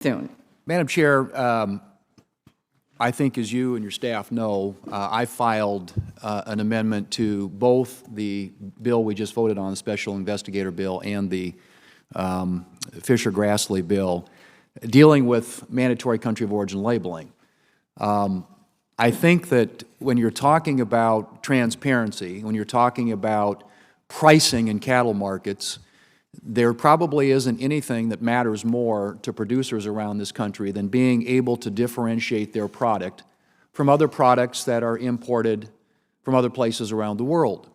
Thune. Madam Chair, I think as you and your staff know, I filed an amendment to both the bill we just voted on, the Special Investigator Bill, and the Fisher-Grassley bill, dealing with mandatory country of origin labeling. I think that when you're talking about transparency, when you're talking about pricing in cattle markets, there probably isn't anything that matters more to producers around this country than being able to differentiate their product from other products that are imported from other places around the world.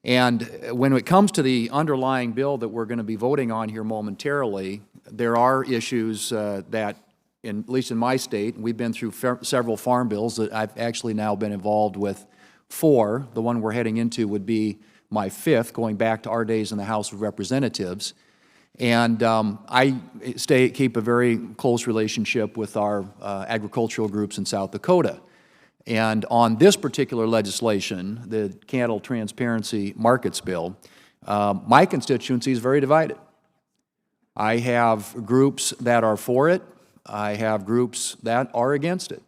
And when it comes to the underlying bill that we're going to be voting on here momentarily, there are issues that, at least in my state, we've been through several farm bills that I've actually now been involved with 4. The one we're heading into would be my 5th, going back to our days in the House of Representatives. And I keep a very close relationship with our agricultural groups in South Dakota. And on this particular legislation, the Cattle Transparency Markets Bill, my constituency is very divided. I have groups that are for it. I have groups that are against it.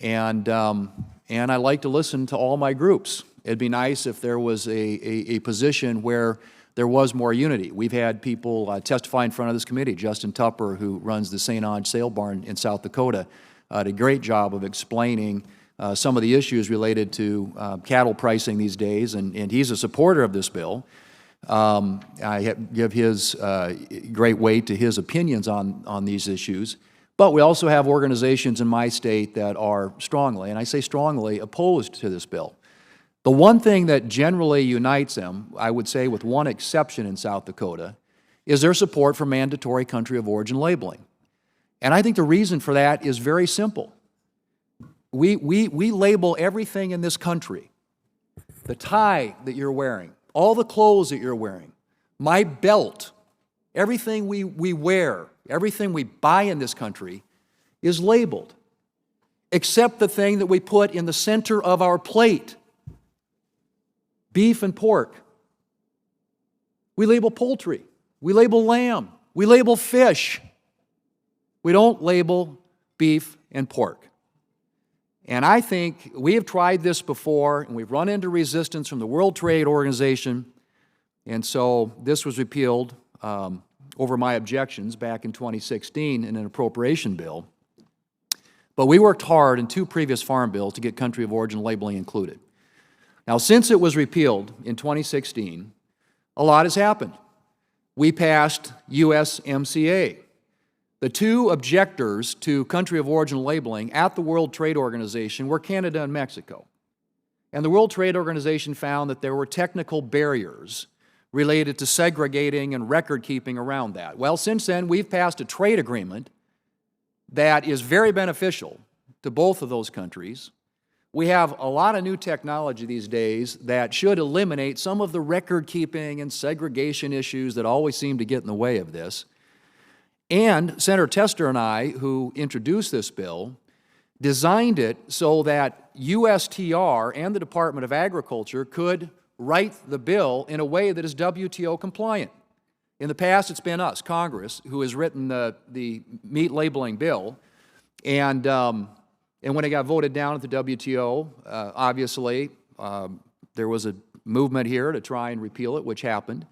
And I like to listen to all my groups. It'd be nice if there was a position where there was more unity. We've had people testify in front of this committee. Justin Tupper, who runs the St. Onge Sale Barn in South Dakota, did a great job of explaining some of the issues related to cattle pricing these days, and he's a supporter of this bill. I give his great weight to his opinions on these issues. But we also have organizations in my state that are strongly, and I say strongly, opposed to this bill. The one thing that generally unites them, I would say with one exception in South Dakota, is their support for mandatory country of origin labeling. And I think the reason for that is very simple. We label everything in this country. The tie that you're wearing, all the clothes that you're wearing, my belt, everything we wear, everything we buy in this country is labeled, except the thing that we put in the center of our plate. Beef and pork. We label poultry. We label lamb. We label fish. We don't label beef and pork. And I think we have tried this before, and we've run into resistance from the World Trade Organization, and so this was repealed over my objections back in 2016 in an appropriation bill. But we worked hard in 2 previous farm bills to get country of origin labeling included. Now, since it was repealed in 2016, a lot has happened. We passed USMCA. The 2 objectors to country of origin labeling at the World Trade Organization were Canada and Mexico. And the World Trade Organization found that there were technical barriers related to segregating and record keeping around that. Well, since then, we've passed a trade agreement that is very beneficial to both of those countries. We have a lot of new technology these days that should eliminate some of the record-keeping and segregation issues that always seem to get in the way of this. And Senator Tester and I, who introduced this bill, designed it so that USTR and the Department of Agriculture could write the bill in a way that is WTO compliant. In the past, it's been us, Congress, who has written the meat labeling bill, and when it got voted down at the WTO, obviously, there was a movement here to try and repeal it, which happened.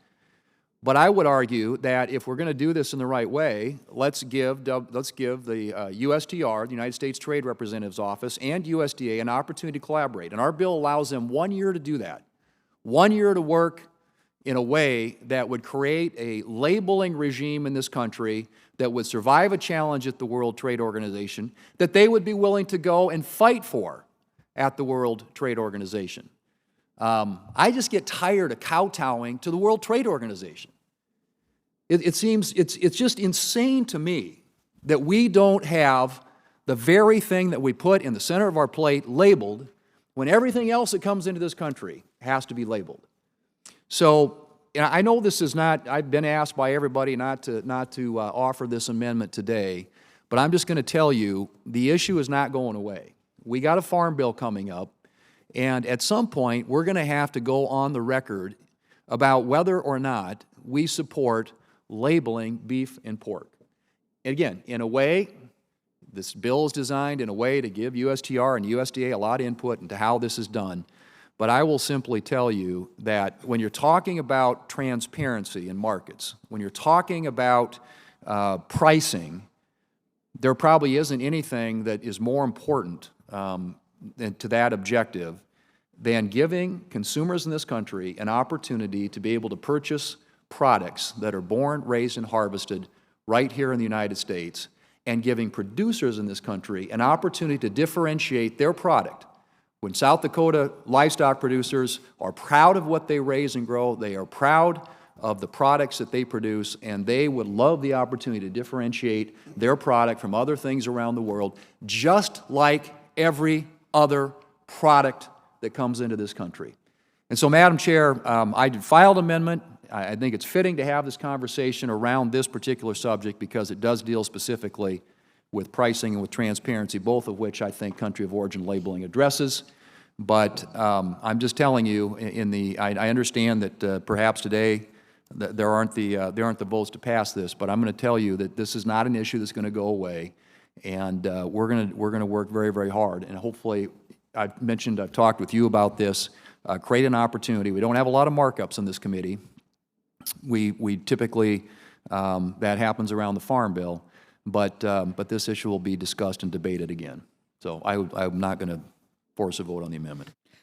But I would argue that if we're going to do this in the right way, let's give the USTR, the United States Trade Representative's Office, and USDA an opportunity to collaborate. And our bill allows them 1 year to do that. 1 year to work in a way that would create a labeling regime in this country that would survive a challenge at the World Trade Organization, that they would be willing to go and fight for at the World Trade Organization. I just get tired of kowtowing to the World Trade Organization. It seems, it's just insane to me that we don't have the very thing that we put in the center of our plate labeled when everything else that comes into this country has to be labeled. So, I know this is not, I've been asked by everybody not to offer this amendment today, but I'm just going to tell you, the issue is not going away. We got a farm bill coming up, and at some point, we're going to have to go on the record about whether or not we support labeling beef and pork. And again, in a way, this bill is designed in a way to give USTR and USDA a lot of input into how this is done. But I will simply tell you that when you're talking about transparency in markets, when you're talking about pricing, there probably isn't anything that is more important to that objective than giving consumers in this country an opportunity to be able to purchase products that are born, raised, and harvested right here in the United States, and giving producers in this country an opportunity to differentiate their product. When South Dakota livestock producers are proud of what they raise and grow, they are proud of the products that they produce, and they would love the opportunity to differentiate their product from other things around the world, just like every other product that comes into this country. And so, Madam Chair, I filed an amendment. I think it's fitting to have this conversation around this particular subject because it does deal specifically with pricing and with transparency, both of which I think country of origin labeling addresses. But I'm just telling you, I understand that perhaps today there aren't the votes to pass this, but I'm going to tell you that this is not an issue that's going to go away, and we're going to work very, very hard. And hopefully, I've talked with you about this. Create an opportunity. We don't have a lot of markups in this committee. We typically, that happens around the Farm Bill, but this issue will be discussed and debated again. So I'm not going to force a vote on the amendment.